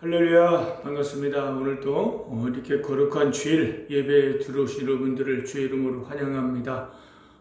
할렐루야, 반갑습니다. 오늘도 이렇게 거룩한 주일 예배에 들어오신 여러분들을 주의 이름으로 환영합니다.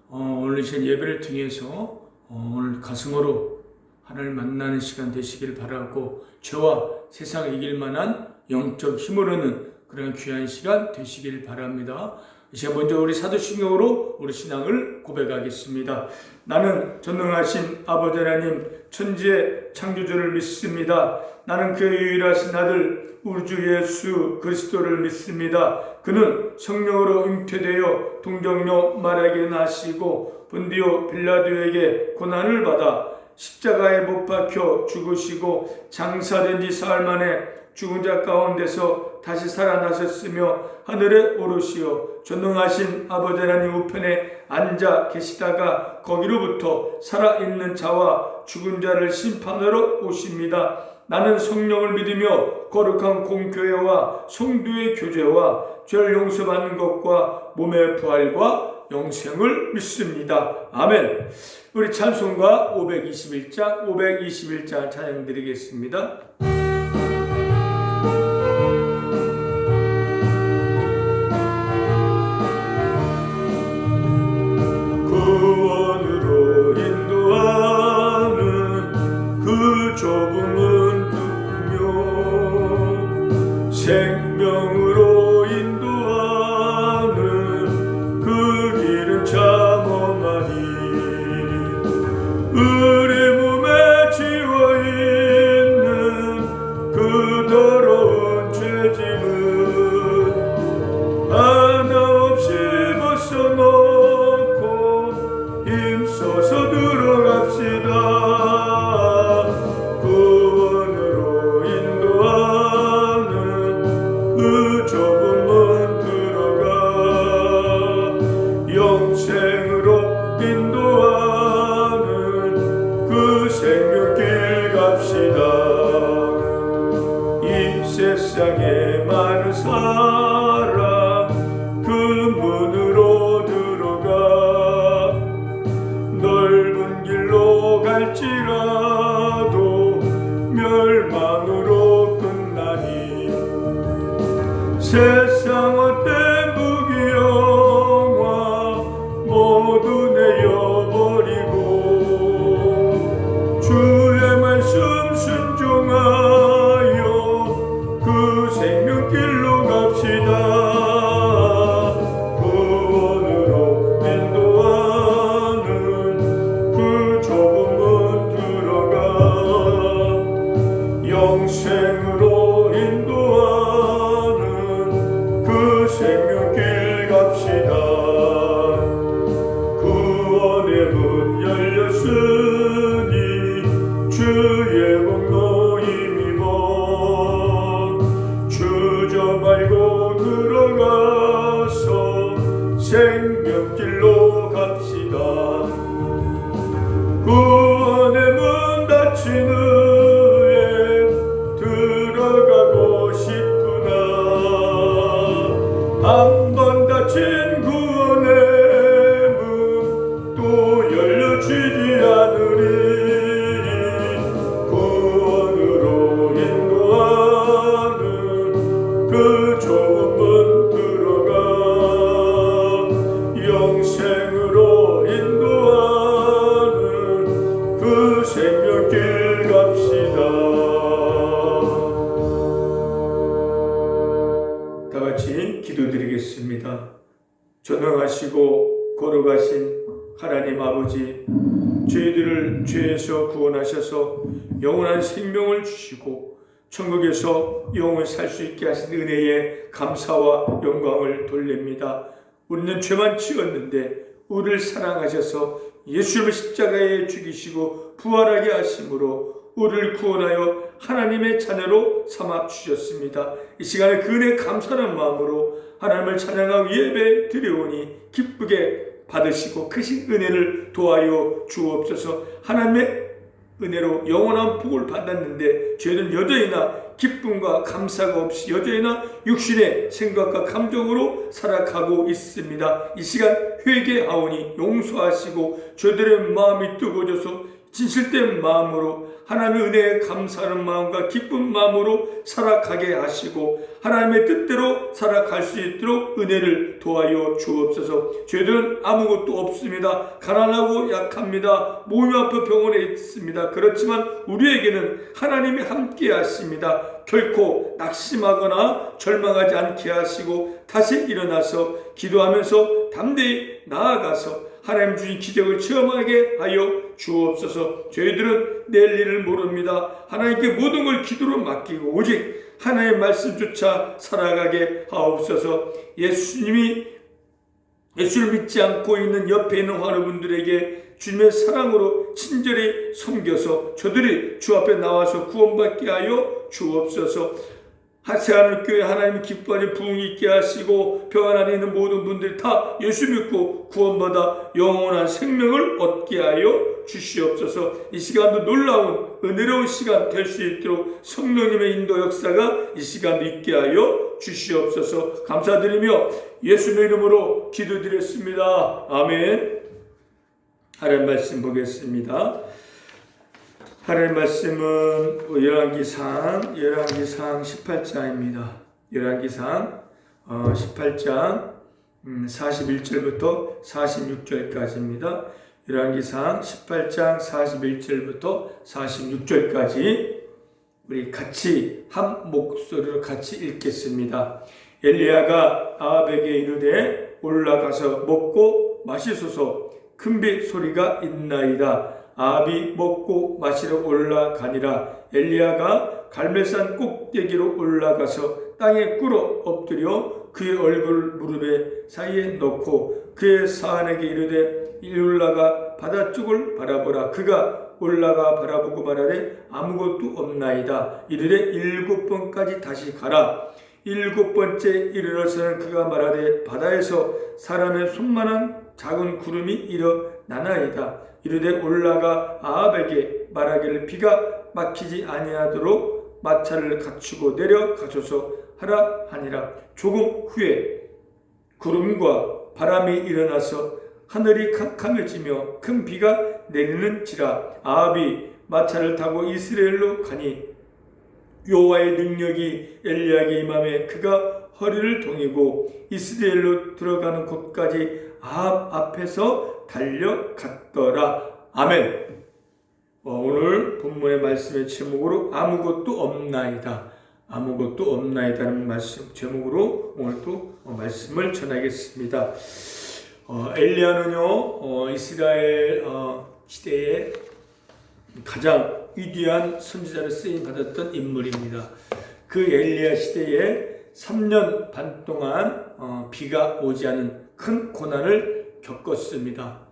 오늘 이 예배를 통해서 오늘 가슴으로 하나님을 만나는 시간 되시길 바라고, 죄와 세상을 이길 만한 영적 힘을 얻는 그런 귀한 시간 되시길 바랍니다. 이제 먼저 우리 사도신경으로 우리 신앙을 고백하겠습니다. 나는 전능하신 아버지 하나님 천지의 창조주를 믿습니다. 나는 그의 유일하신 아들 우리 주 예수 그리스도를 믿습니다. 그는 성령으로 잉태되어 동정녀 마리아에게 나시고 본디오 빌라도에게 고난을 받아 십자가에 못 박혀 죽으시고 장사된 지 사흘 만에 죽은 자 가운데서 다시 살아나셨으며 하늘에 오르시어 전능하신 아버지 하나님 우편에 앉아 계시다가 거기로부터 살아있는 자와 죽은 자를 심판하러 오십니다. 나는 성령을 믿으며 거룩한 공교회와 성도의 교제와 죄를 용서받는 것과 몸의 부활과 영생을 믿습니다. 아멘. 우리 찬송가 521장 찬양 드리겠습니다. 구원으로 인도하는 그 좁은 문이요 생명으로 인도하는 그 길은 참 험하니 우리 몸에 지워있는 그 더러운 죄짐은 하나 없이 벗어놓고 힘써서 들어갑시다. 구원으로 인도하는 그 좁은 문 들어가 영생으로 인도하는 그 생명길 갑시다. 이 세상에 많은 사람 그 문으로 들어가 넓은 길로 갈지라도 멸망으로 끝나니 세상 어때 무기영화 모두 내어버리고 주의 말씀 순종하여 그 생명길로 갑시다. 구원으로 인도하는 그 좁은 문 들어가 영생으로 인도하는 그 생명길 갑시다. 구원의 문 열렸으니 주의 공로 힘입어 주저 말고 들어가서 생명길로 갑시다. 구원의 문 닫힌 후에 들어가고 싶구나. 한 번 닫힌 구원의 문 또 열려지지 않으리. 구원으로 인도하는 그 좁은 문 들어가 영생으로 인도하는 그 생명길 갑시다. 다 같이 기도드리겠습니다. 전능하시고 거룩하신 하나님 아버지, 저희들을 죄에서 구원하셔서 영원한 생명을 주시고 천국에서 영원히 살 수 있게 하신 은혜에 감사와 영광을 돌립니다. 우리는 죄만 지었는데 우리를 사랑하셔서 예수님을 십자가에 죽이시고 부활하게 하심으로 우리를 구원하여 하나님의 자녀로 삼아 주셨습니다. 이 시간에 그 은혜 감사하는 마음으로 하나님을 찬양하고 예배 드려오니 기쁘게 받으시고 크신 은혜를 도하여 주옵소서. 하나님의 은혜로 영원한 복을 받았는데 저희는 여전히나 기쁨과 감사가 없이 여전히나 육신의 생각과 감정으로 살아가고 있습니다. 이 시간 회개하오니 용서하시고 저희들의 마음이 뜨거워져서 진실된 마음으로 하나님의 은혜에 감사하는 마음과 기쁜 마음으로 살아가게 하시고 하나님의 뜻대로 살아갈 수 있도록 은혜를 도와여 주옵소서. 저희들은 아무것도 없습니다. 가난하고 약합니다. 몸이 아파 병원에 있습니다. 그렇지만 우리에게는 하나님이 함께 하십니다. 결코 낙심하거나 절망하지 않게 하시고 다시 일어나서 기도하면서 담대히 나아가서 하나님 주신 기적을 체험하게 하여 주옵소서. 저희들은 내일 일을 모릅니다. 하나님께 모든 걸 기도로 맡기고 오직 하나님의 말씀조차 살아가게 하옵소서. 예수를 믿지 않고 있는 옆에 있는 환우분들에게 주님의 사랑으로 친절히 섬겨서 저들이 주 앞에 나와서 구원받게 하여 주옵소서. 새하늘교회 하나님이 기뻐하는 부흥이 있게 하시고 병원 안에 있는 모든 분들이 다 예수 믿고 구원받아 영원한 생명을 얻게 하여 주시옵소서. 이 시간도 놀라운 은혜로운 시간 될 수 있도록 성령님의 인도 역사가 이 시간도 있게 하여 주시옵소서. 감사드리며 예수님의 이름으로 기도드렸습니다. 아멘. 하나님 말씀 보겠습니다. 하나님 말씀은 열왕기상 18장입니다. 열왕기상 18장 41절부터 46절까지입니다. 열왕기상 18장 41절부터 46절까지 우리 같이 한 목소리로 같이 읽겠습니다. 엘리야가 아합에게 이르되 올라가서 먹고 마시소서. 큰빛 소리가 있나이다. 아합이 먹고 마시러 올라가니라. 엘리야가 갈멜산 꼭대기로 올라가서 땅에 꿇어 엎드려 그의 얼굴 무릎에 사이에 넣고 그의 사환에게 이르되 이리 올라가 바다 쪽을 바라보라. 그가 올라가 바라보고 말하되 아무것도 없나이다. 이르되 7번까지 다시 가라. 7번째 이르러서는 그가 말하되 바다에서 사람의 손만한 작은 구름이 일어나나이다. 이르되 올라가 아합에게 말하기를 비가 막히지 아니하도록 마차를 갖추고 내려가소서 하라 하니라. 조금 후에 구름과 바람이 일어나서 하늘이 캄캄해지며 큰 비가 내리는지라. 아합이 마차를 타고 이스라엘로 가니 여호와의 능력이 엘리야에게 임하매 그가 허리를 동이고 이스라엘로 들어가는 곳까지 아합 앞에서 달려갔더라. 아멘. 오늘 본문의 말씀의 제목으로 아무것도 없나이다. 아무것도 없나이다는 말씀 제목으로 오늘 또 말씀을 전하겠습니다. 엘리야는요 이스라엘 시대에 가장 위대한 선지자로 쓰임 받았던 인물입니다. 그 엘리야 시대에 3년 반 동안 비가 오지 않은 큰 고난을 겪었습니다.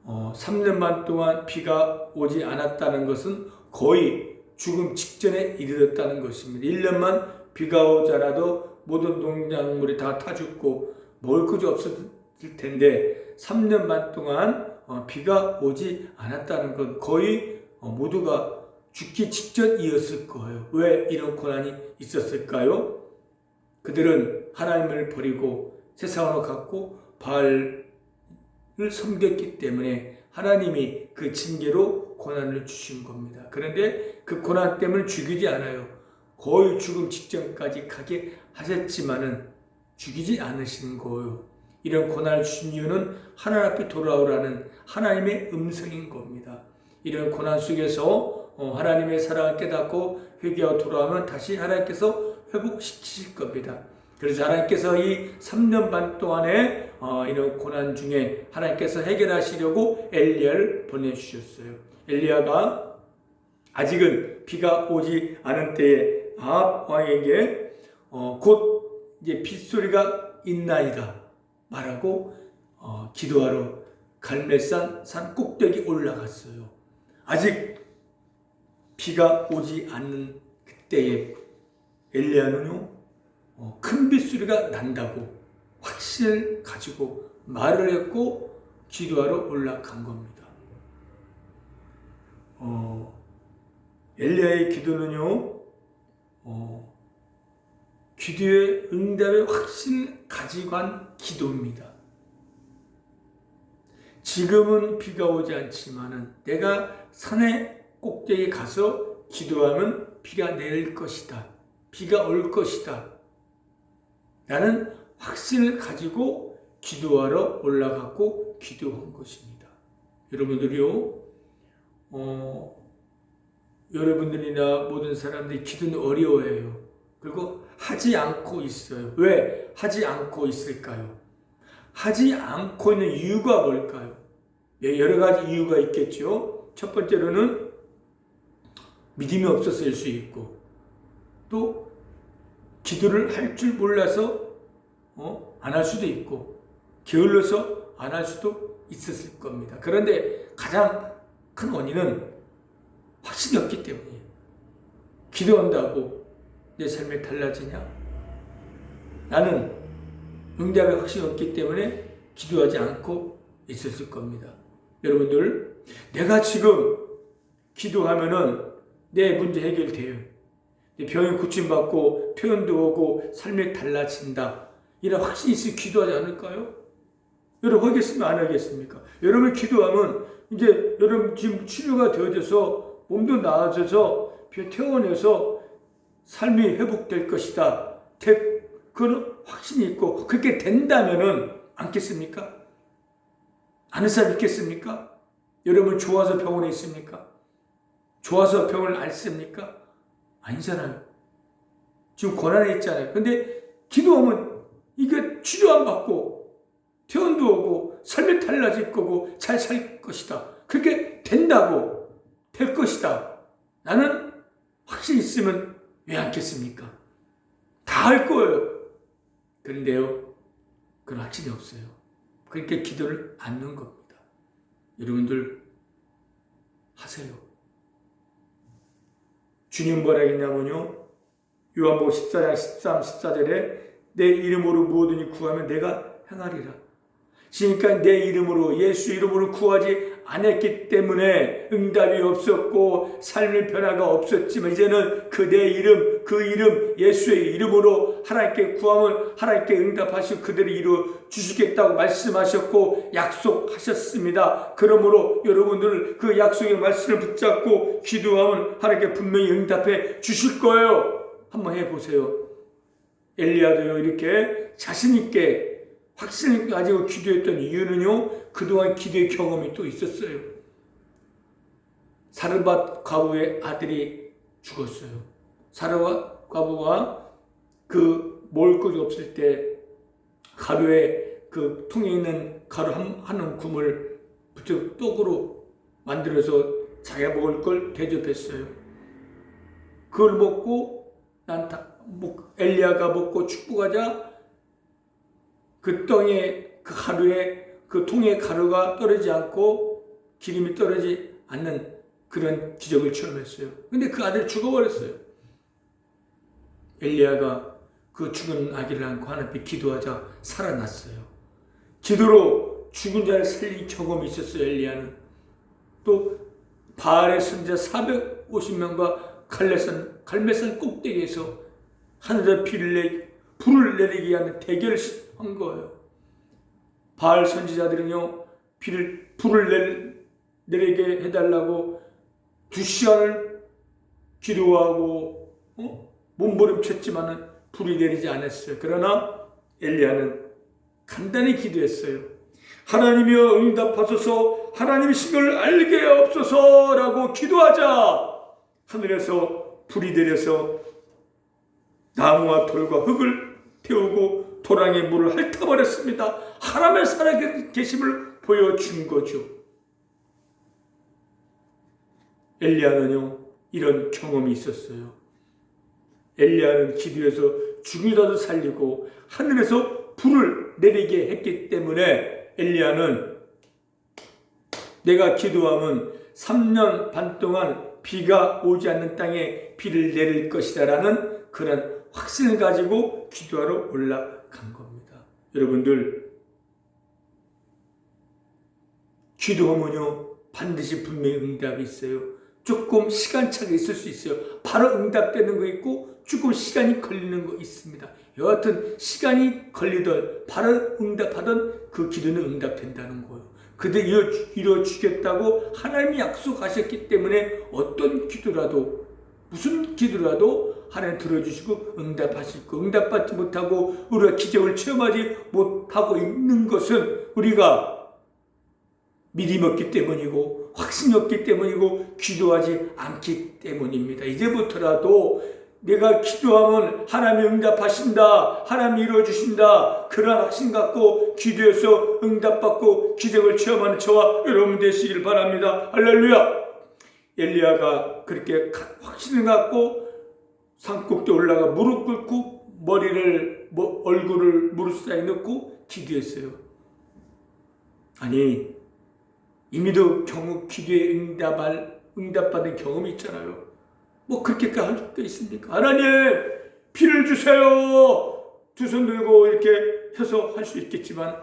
3년 반 동안 비가 오지 않았다는 것은 거의 죽음 직전에 이르렀다는 것입니다. 1년만 비가 오지 않아도 모든 농작물이 다 타 죽고 먹을 것이 없었을 텐데 3년 반 동안 비가 오지 않았다는 건 거의 모두가 죽기 직전이었을 거예요. 왜 이런 고난이 있었을까요? 그들은 하나님을 버리고 세상으로 갔고 바알을 섬겼기 때문에 하나님이 그 징계로 고난을 주신 겁니다. 그런데 그 고난 때문에 죽이지 않아요. 거의 죽음 직전까지 가게 하셨지만은 죽이지 않으신 거예요. 이런 고난을 주신 이유는 하나님 앞에 돌아오라는 하나님의 음성인 겁니다. 이런 고난 속에서 하나님의 사랑을 깨닫고 회개하고 돌아오면 다시 하나님께서 회복시키실 겁니다. 그래서 하나님께서 이 3년 반 동안에 이런 고난 중에 하나님께서 해결하시려고 엘리야를 보내주셨어요. 엘리야가 아직은 비가 오지 않은 때에 아합 왕에게 곧 이제 빗소리가 있나이다 말하고 기도하러 갈멜산 산 꼭대기 올라갔어요. 아직 비가 오지 않는 그때에 엘리야는요 큰 빗소리가 난다고 확신을 가지고 말을 했고 기도하러 올라간 겁니다. 엘리야의 기도는요 기도의 응답의 확신을 가지고 한 기도입니다. 지금은 비가 오지 않지만은 내가 산에 꼭대기에 가서 기도하면 비가 내릴 것이다. 비가 올 것이다. 라는 확신을 가지고 기도하러 올라갔고 기도한 것입니다. 여러분들이요, 여러분들이나 모든 사람들이 기도는 어려워해요. 그리고 하지 않고 있어요. 왜 하지 않고 있을까요? 하지 않고 있는 이유가 뭘까요? 여러 가지 이유가 있겠죠. 첫 번째로는 믿음이 없어서일 수 있고, 또 기도를 할 줄 몰라서 안 할 수도 있고, 게을러서 안 할 수도 있었을 겁니다. 그런데 가장 큰 원인은 확신이 없기 때문이에요. 기도한다고 내 삶이 달라지냐? 나는 응답의 확신이 없기 때문에 기도하지 않고 있었을 겁니다. 여러분들, 내가 지금 기도하면은 내 문제 해결돼요. 내 병이 고침받고 표현도 오고 삶이 달라진다. 이런 확신이 있으면 기도하지 않을까요? 여러분 하겠습니까? 안 하겠습니까? 여러분 기도하면 이제 여러분 지금 치료가 되어져서 몸도 나아져서 퇴원해서 삶이 회복될 것이다. 그런 확신이 있고 그렇게 된다면은 않겠습니까? 아는 사람 있겠습니까? 여러분 좋아서 병원에 있습니까? 좋아서 병을 앓습니까? 아니잖아요. 지금 고난에 있잖아요. 근데 기도하면 이게 치료 안 받고 퇴원도 오고 삶이 달라질 거고 잘 살 것이다. 그렇게 된다고 될 것이다. 나는 확신이 있으면 왜 않겠습니까? 다 할 거예요. 그런데요, 그런 확신이 없어요. 그러니까 기도를 안 넣는 겁니다. 여러분들 하세요. 주님 뭐라 했냐면요, 요한복음 14장 13, 14절에 내 이름으로 무엇든지 구하면 내가 행하리라. 그러니까 내 이름으로, 예수 이름으로 구하지 않았기 때문에 응답이 없었고 삶의 변화가 없었지만 이제는 그 내 이름, 그 이름 예수의 이름으로 하나님께 구하면 하나님께 응답하시고 그대로 이루어 주시겠다고 말씀하셨고 약속하셨습니다. 그러므로 여러분들 그 약속의 말씀을 붙잡고 기도하면 하나님께 분명히 응답해 주실 거예요. 한번 해보세요. 엘리야도요, 이렇게 자신있게 확신을 가지고 기도했던 이유는요, 그동안 기도의 경험이 또 있었어요. 사르밧 과부의 아들이 죽었어요. 사르밧 과부가 그 먹을 것이 없을 때 가루에 그 통에 있는 가루 한 움큼을 부쩍 떡으로 만들어서 자기가 먹을 걸 대접했어요. 그걸 먹고 엘리야가 먹고 축복하자 그 땅에 그 가루에 그 통에 가루가 떨어지지 않고 기름이 떨어지지 않는 그런 기적을 체험했어요. 근데 그 아들이 죽어버렸어요. 엘리야가 그 죽은 아기를 안고 하나님께 기도하자 살아났어요. 기도로 죽은 자를 살린 경험이 있었어요. 엘리야는 또 바알의 선지자 450명과 갈멜산 꼭대기에서 하늘에 불을 내리게 하는 대결을 한 거예요. 바알 선지자들은요, 불을 내리게 해달라고 2시간을 기도하고 몸부림쳤지만은 불이 내리지 않았어요. 그러나 엘리야는 간단히 기도했어요. 하나님이여 응답하소서, 하나님이신 알게 없소서라고 기도하자 하늘에서 불이 내려서 나무와 돌과 흙을 태우고 도랑의 물을 핥아버렸습니다. 하나님의 살아계심을 보여준 거죠. 엘리야는요, 이런 경험이 있었어요. 엘리야는 기도해서 죽은 자도 살리고 하늘에서 불을 내리게 했기 때문에 엘리야는 내가 기도하면 3년 반 동안 비가 오지 않는 땅에 비를 내릴 것이다 라는 그런 확신을 가지고 기도하러 올라간 겁니다. 여러분들, 기도하면요 반드시 분명히 응답이 있어요. 조금 시간차가 있을 수 있어요. 바로 응답되는 거 있고 조금 시간이 걸리는 거 있습니다. 여하튼 시간이 걸리던 바로 응답하던 그 기도는 응답된다는 거예요. 그대 이루어주겠다고 하나님이 약속하셨기 때문에 어떤 기도라도, 무슨 기도라도 하나님 들어주시고 응답하실 거. 응답받지 못하고 우리가 기적을 체험하지 못하고 있는 것은 우리가 믿음이 없기 때문이고 확신이 없기 때문이고 기도하지 않기 때문입니다. 이제부터라도 내가 기도하면 하나님이 응답하신다, 하나님이 이루어주신다, 그런 확신 갖고 기도해서 응답받고 기적을 체험하는 저와 여러분 되시길 바랍니다. 할렐루야. 엘리야가 그렇게 확신을 갖고 산꼭대 올라가 무릎 꿇고 얼굴을 무릎 사이에 넣고 기도했어요. 아니, 이미도 기도에 응답받은 경험이 있잖아요. 뭐 그렇게까지 할 게 있습니까? 하나님, 피를 주세요. 두 손 들고 이렇게 해서 할 수 있겠지만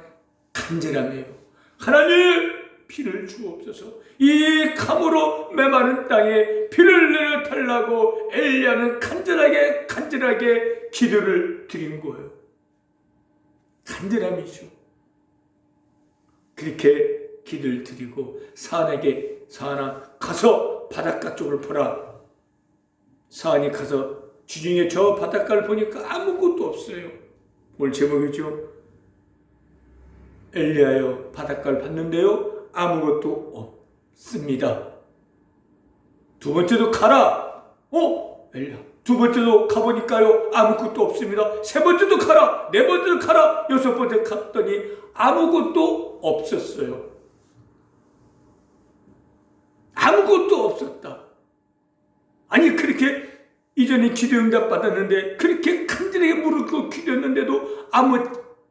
간절함이에요. 하나님, 피를 주옵소서. 이 감으로 메마른 땅에 피를 내려달라고 엘리야는 간절하게 기도를 드린 거예요. 간절함이죠. 그렇게 기도를 드리고 사안아 가서 바닷가 쪽을 보라. 사안이 가서 지중해 저 바닷가를 보니까 아무것도 없어요. 오늘 제목이죠. 엘리야여 바닷가를 봤는데요, 아무것도 없습니다. 두 번째도 가라. 엘리야. 두 번째도 가보니까요, 아무것도 없습니다. 세 번째도 가라. 네 번째도 가라. 여섯 번째 갔더니 아무것도 없었어요. 아무것도 없었다. 아니, 그렇게 이전에 기도 응답 받았는데, 그렇게 간절하게 무릎 꿇고 기도했는데도 아무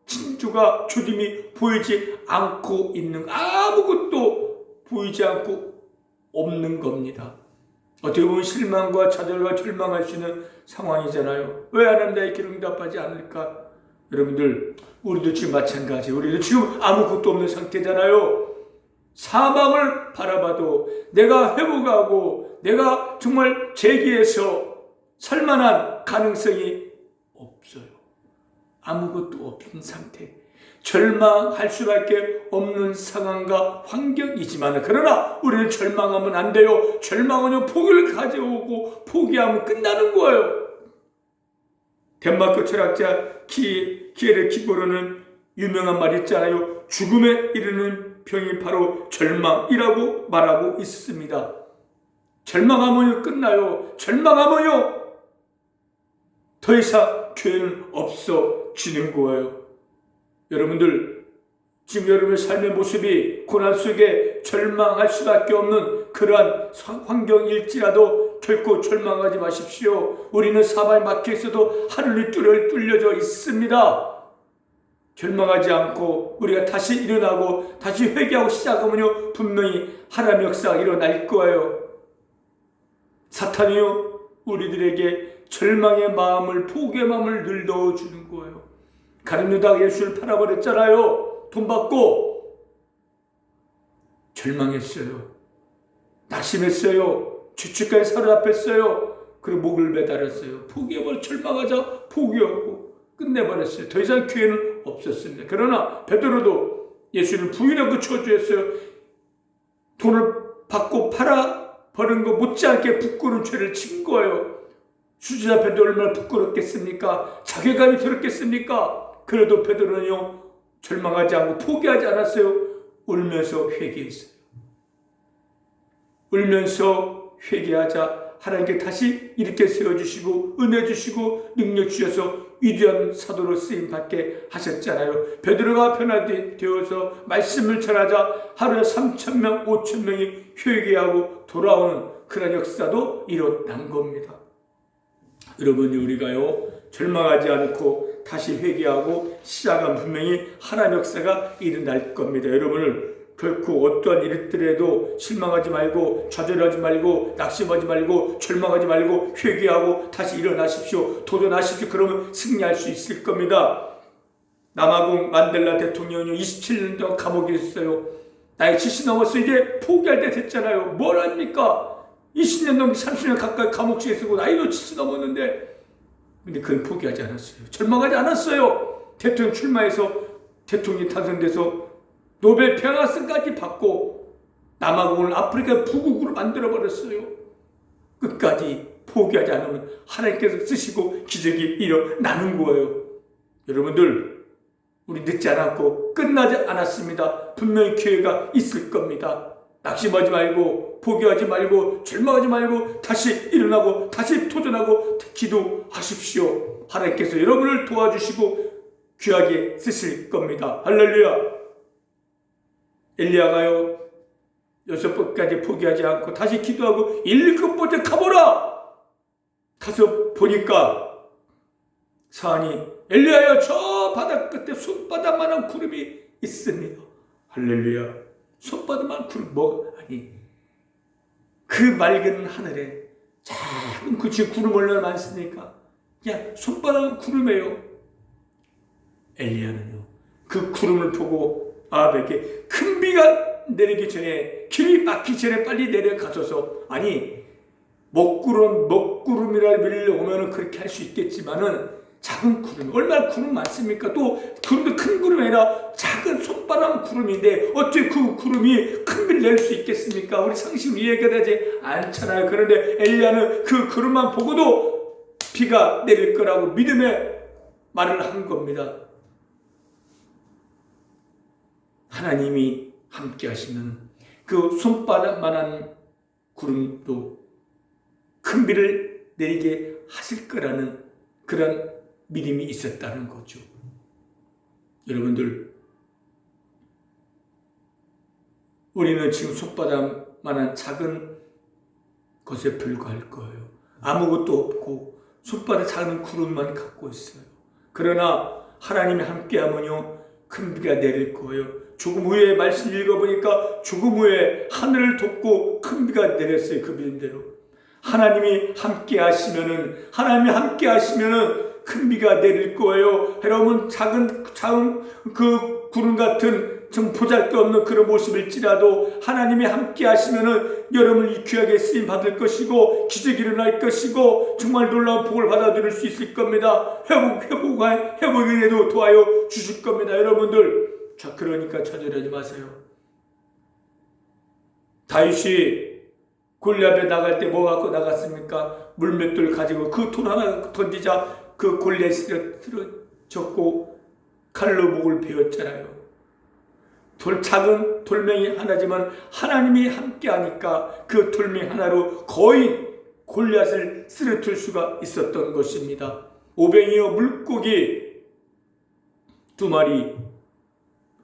진주가 조짐이 보이지 않고 아무것도 보이지 않고 없는 겁니다. 어떻게 보면 실망과 좌절과 절망할 수 있는 상황이잖아요. 왜 하나님 나의 기도 응답하지 않을까? 여러분들, 우리도 지금 마찬가지. 우리도 지금 아무것도 없는 상태잖아요. 사망을 바라봐도 내가 회복하고 내가 정말 재기해서 살만한 가능성이 없어요. 아무것도 없는 상태. 절망할 수밖에 없는 상황과 환경이지만, 그러나 우리는 절망하면 안 돼요. 절망은 포기를 가져오고 포기하면 끝나는 거예요. 덴마크 철학자 키에르 키고르는 유명한 말이 있잖아요. 죽음에 이르는 병이 바로 절망이라고 말하고 있습니다. 절망하면요 끝나요. 절망하면요 더 이상 교회는 없어지는 거예요. 여러분들, 지금 여러분의 삶의 모습이 고난 속에 절망할 수밖에 없는 그러한 환경일지라도 결코 절망하지 마십시오. 우리는 사방에 막혀 있어도 하늘이 뚫려져 있습니다. 절망하지 않고 우리가 다시 일어나고 다시 회개하고 시작하면요 분명히 하나님의 역사가 일어날 거예요. 사탄이요 우리들에게 절망의 마음을, 포기의 마음을 늘 넣어주는 거예요. 가룟 유다가 예수를 팔아버렸잖아요. 돈 받고. 절망했어요. 낙심했어요. 죄책감에 사로잡혔어요. 그리고 목을 매달았어요. 포기해버려. 절망하자 포기하고 끝내버렸어요. 더 이상 기회는 없었습니다. 그러나 베드로도 예수를 부인하고 저주했어요. 돈을 받고 팔아버린 거 못지않게 부끄러운 죄를 진 거예요. 수지자 베드로 얼마나 부끄럽겠습니까? 자괴감이 들었겠습니까? 그래도 베드로는요 절망하지 않고 포기하지 않았어요. 울면서 회개했어요. 울면서 회개하자 하나님께 다시 일으켜 세워주시고 은혜 주시고 능력 주셔서 위대한 사도로 쓰임받게 하셨잖아요. 베드로가 변화되어서 말씀을 전하자 하루에 3,000명 5,000명이 회개하고 돌아오는 그런 역사도 일어난 겁니다. 여러분이 우리가요 절망하지 않고 다시 회개하고 시작하면 분명히 하나님의 역사가 일어날 겁니다. 여러분을 결코 어떠한 일들에도 실망하지 말고 좌절하지 말고 낙심하지 말고 절망하지 말고 회개하고 다시 일어나십시오. 도전하십시오. 그러면 승리할 수 있을 겁니다. 남아공 만델라 대통령이 27년 동안 감옥에 있어요. 나이 70 넘었어. 이제 포기할 때 됐잖아요. 뭘 합니까? 20년 넘게 30년 가까이 감옥에 쓰고 나이도 70 넘었는데 근데 그건 포기하지 않았어요. 절망하지 않았어요. 대통령 출마해서 대통령이 탄생돼서 노벨 평화상까지 받고 남아공을 아프리카 부국으로 만들어버렸어요. 끝까지 포기하지 않으면 하나님께서 쓰시고 기적이 일어나는 거예요. 여러분들, 우리 늦지 않았고 끝나지 않았습니다. 분명히 기회가 있을 겁니다. 낙심하지 말고, 포기하지 말고, 절망하지 말고, 다시 일어나고, 다시 도전하고, 기도하십시오. 하나님께서 여러분을 도와주시고 귀하게 쓰실 겁니다. 할렐루야. 엘리야가요, 6번까지 포기하지 않고 다시 기도하고 7번째 가보라. 가서 보니까 사안이, 엘리야여, 저 바다 끝에 손바닥만한 구름이 있습니다. 할렐루야. 손바닥만한 구름, 아니, 그 맑은 하늘에 작은 지금 구름 얼마나 많습니까? 그냥 손바닥 구름이에요. 엘리야는요, 그 구름을 보고 아합에게 큰 비가 내리기 전에, 길이 막히기 전에 빨리 내려가소서. 아니, 먹구름이라 밀려오면 그렇게 할 수 있겠지만은 작은 구름, 얼마나 구름 많습니까? 또 구름도 큰 구름이 아니라 작은 손바닥 구름인데 어떻게 그 구름이 큰 비를 낼 수 있겠습니까? 우리 상식으로 이해가 되지 않잖아요. 그런데 엘리야는 그 구름만 보고도 비가 내릴 거라고 믿음의 말을 한 겁니다. 하나님이 함께 하시면 그 손바닥만한 구름도 큰 비를 내리게 하실 거라는 그런 믿음이 있었다는 거죠. 여러분들, 우리는 지금 손바닥만한 작은 것에 불과할 거예요. 아무것도 없고 손바닥 작은 구름만 갖고 있어요. 그러나 하나님이 함께하면요, 큰 비가 내릴 거예요. 조금 후에 말씀 읽어보니까 조금 후에 하늘을 덮고 큰 비가 내렸어요. 그 믿음대로. 하나님이 함께 하시면은 큰 비가 내릴 거예요. 여러분, 작은 그 구름 같은 좀 보잘것없는 그런 모습일지라도 하나님이 함께 하시면은 여러분이 귀하게 쓰임 받을 것이고 기적이 일어날 것이고 정말 놀라운 복을 받아들일 수 있을 겁니다. 회복에도 도와요 주실 겁니다. 여러분들, 자, 그러니까 좌절하지 마세요. 다윗이 골리앗 앞에 나갈 때 뭐 갖고 나갔습니까? 물맷돌 가지고 그 돌 하나 던지자 그 골리앗이 쓰러졌고 칼로 목을 베었잖아요. 작은 돌멩이 하나지만 하나님이 함께하니까 그 돌멩이 하나로 거의 골리앗을 쓰러뜨릴 수가 있었던 것입니다. 오병이어 물고기 2마리,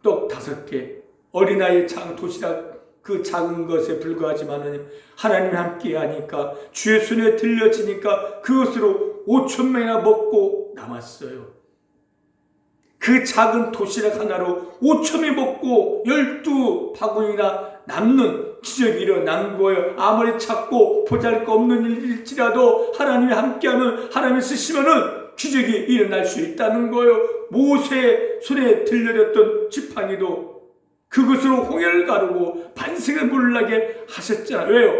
떡 5개, 어린아이 도시락 그 작은 것에 불과하지만 하나님이 함께하니까 주의 손에 들려지니까 그것으로 5,000명이나 먹고 남았어요. 그 작은 도시락 하나로 5,000명이 먹고 12바구니나 남는 기적이 일어난 거예요. 아무리 작고 보잘것없는 일일지라도 하나님이 함께하면, 하나님이 쓰시면은 기적이 일어날 수 있다는 거예요. 모세의 손에 들려졌던 지팡이도 그것으로 홍해를 가르고 반석을 물나게 하셨잖아요. 왜요?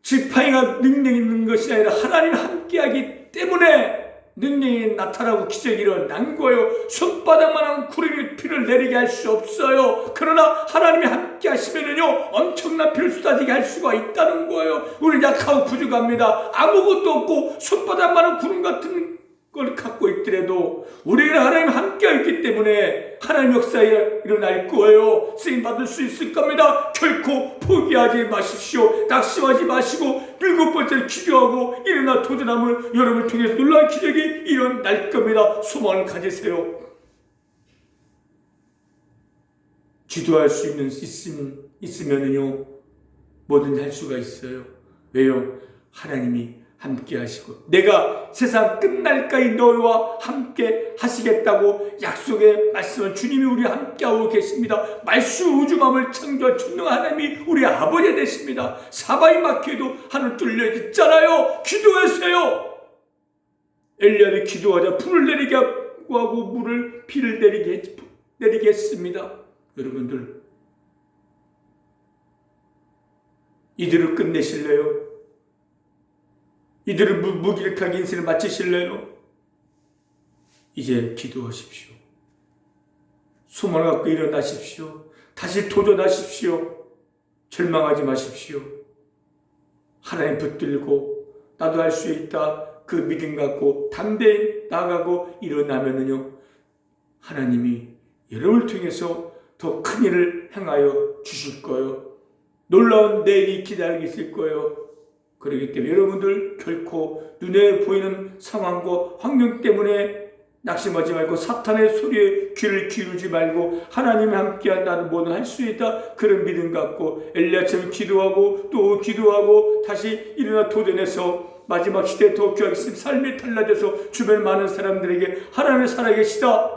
지팡이가 능력 있는 것이 아니라 하나님이 함께하기 때문에 능력이 나타나고 기적이 일어난 거예요. 손바닥만한 구름이 비를 내리게 할 수 없어요. 그러나 하나님이 함께 하시면은요, 엄청난 비를 쏟아지게 할 수가 있다는 거예요. 우리 약하고 부족합니다. 아무것도 없고 손바닥만한 구름 같은 걸 갖고 있더라도 우리가 하나님 함께 있기 때문에 하나님 역사에 일어날 거예요. 쓰임 받을 수 있을 겁니다. 결코 포기하지 마십시오. 낙심하지 마시고 7번째 기도하고 일어나 도전하면 여러분을 통해서 놀라운 기적이 일어날 겁니다. 소망을 가지세요. 기도할 수 있으면은요, 뭐든 할 수가 있어요. 왜요? 하나님이 함께 하시고 내가 세상 끝날까지 너희와 함께 하시겠다고 약속의 말씀을 주님이 우리 함께하고 계십니다. 말씀 우주만을 창조한 전능한 하나님이 우리 아버지 되십니다. 사방이 막혀도 하늘 뚫려 있잖아요. 기도하세요. 엘리야를 기도하자 불을 내리게 하고 비를 내리게 했습니다. 여러분들, 이대로 끝내실래요? 이들을 무기력하게 인생을 마치실래요? 이제 기도하십시오. 소망을 갖고 일어나십시오. 다시 도전하십시오. 절망하지 마십시오. 하나님 붙들고 나도 할 수 있다. 그 믿음 갖고 담대히 나가고 일어나면은요, 하나님이 여러분을 통해서 더 큰 일을 행하여 주실 거예요. 놀라운 내일이 기다리고 있을 거예요. 그렇기 때문에 여러분들 결코 눈에 보이는 상황과 환경 때문에 낙심하지 말고 사탄의 소리에 귀를 기울이지 말고 하나님이 함께한 나는 뭐든 할 수 있다. 그런 믿음 갖고 엘리야처럼 기도하고 또 기도하고 다시 일어나 도전해서 마지막 시대에 더 귀하게 삶이 달라져서 주변 많은 사람들에게 하나님이 살아계시다.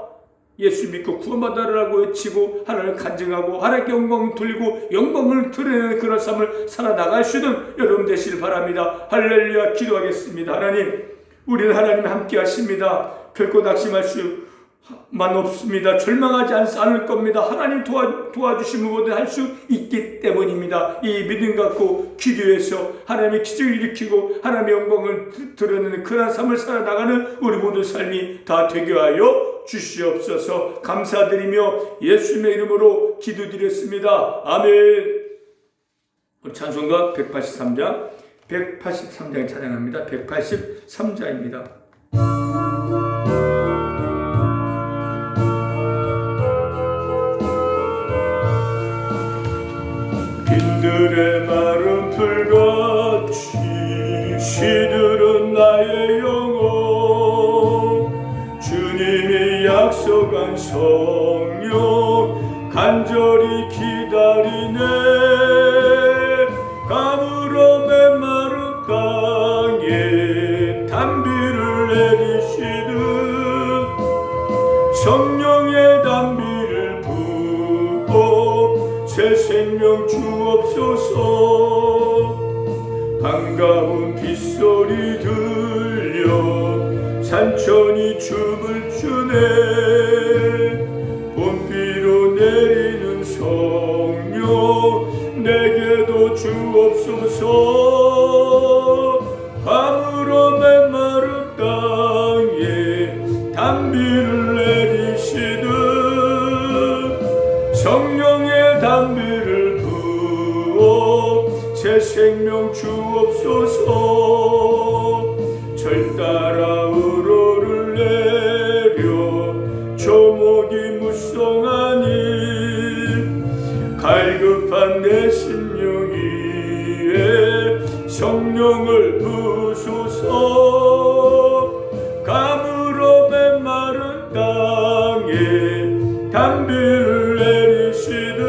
예수 믿고 구원받아라고 외치고 하나님을 간증하고 하나님께 영광을 돌리고 영광을 드러내는 그런 삶을 살아나갈 수 있는 여러분 되시길 바랍니다. 할렐루야. 기도하겠습니다. 하나님, 우리는 하나님 함께 하십니다. 결코 낙심할 수만 없습니다. 절망하지 않을 겁니다. 하나님 도와주시면 뭐든 할 수 있기 때문입니다. 이 믿음 갖고 기도해서 하나님의 기적을 일으키고 하나님의 영광을 드러내는 그런 삶을 살아나가는 우리 모든 삶이 다 되게 하여 주시옵소서. 감사드리며 예수님의 이름으로 기도드렸습니다. 아멘. 우리 찬송가 183장 찬양합니다. 183장입니다. 빈들의 마른 풀같이 시들은 나의 영혼, 주님이 약속한 성령 간절히 기다리네. 가물어 메마른 땅에 단비를 내리시듯 성령의 단비를 부어 새 생명 주옵소서. 반가운 빗소리 들려 산천이 춤을 추네. 봄비로 내리는 성령 내게도 주옵소서. 가물어 메마른 땅에 단비를 내리시듯 성령의 단비를 부어 새 생명 주옵소서. 절 따라 우러를 내려 조목이 무성하니 갈급한 내 심령 위에 성령을 부소서. 가물어 메마른 땅에 단비를 내리시듯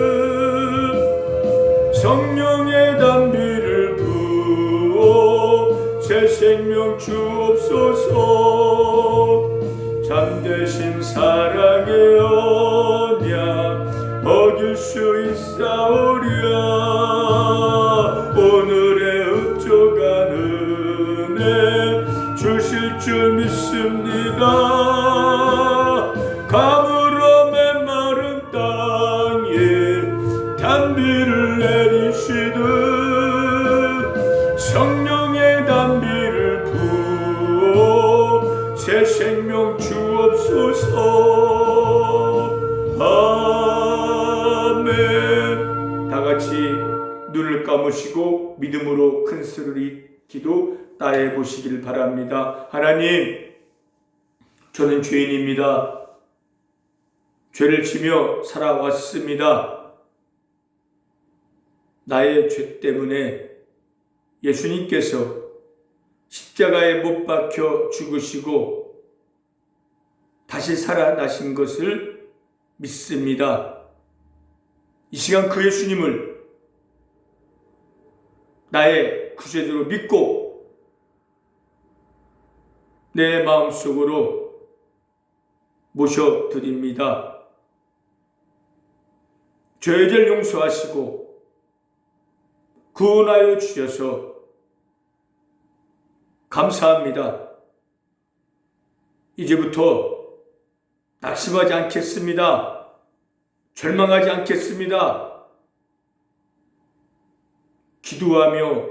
성령의 단비를 부어 새 생명 주옵소서. 잠대신 사랑의 언약 어길 수 있사오랴. 오늘의 흡족한 은혜 주실 줄 믿습니다. 가물어 메마른 땅에 단비를 내리시듯 성령의 단비를 부어 새 생명 주옵소서. 아멘. 다같이 눈을 감으시고 믿음으로 큰 소리 기도 따라해 보시길 바랍니다. 하나님, 저는 죄인입니다. 죄를 지며 살아왔습니다. 나의 죄 때문에 예수님께서 십자가에 못 박혀 죽으시고 다시 살아나신 것을 믿습니다. 이 시간 그 예수님을 나의 구세주로 믿고 내 마음속으로 모셔드립니다. 죄를 용서하시고 구원하여 주셔서 감사합니다. 이제부터 낙심하지 않겠습니다. 절망하지 않겠습니다. 기도하며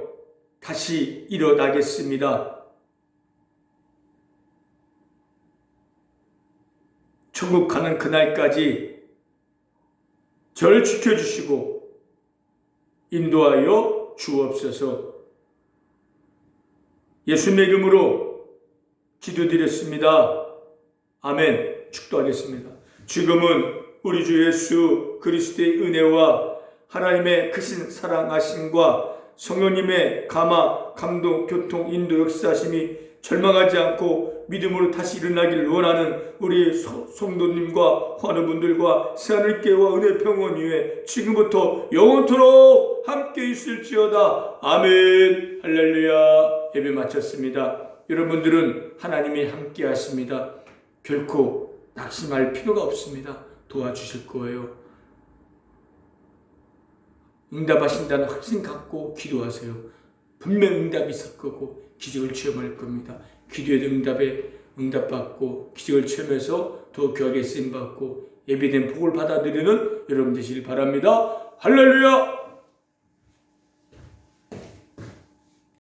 다시 일어나겠습니다. 천국 가는 그날까지 저를 지켜주시고 인도하여 주옵소서. 예수님의 이름으로 기도드렸습니다. 아멘. 축도하겠습니다. 지금은 우리 주 예수 그리스도의 은혜와 하나님의 크신 사랑하심과 성령님의 감화, 감동, 교통, 인도, 역사하심이 절망하지 않고 믿음으로 다시 일어나기를 원하는 우리 성도님과 환우분들과 새하늘교회와 은혜 평원 위에 지금부터 영원토록 함께 있을지어다. 아멘. 할렐루야. 예배 마쳤습니다. 여러분들은 하나님이 함께 하십니다. 결코 낙심할 필요가 없습니다. 도와주실 거예요. 응답하신다는 확신 갖고 기도하세요. 분명 응답이 있을 거고 기적을 체험할 겁니다. 기도의 응답받고 기적을 체험해서 더 귀하게 쓰임받고 예비된 복을 받아들이는 여러분 되시길 바랍니다. 할렐루야.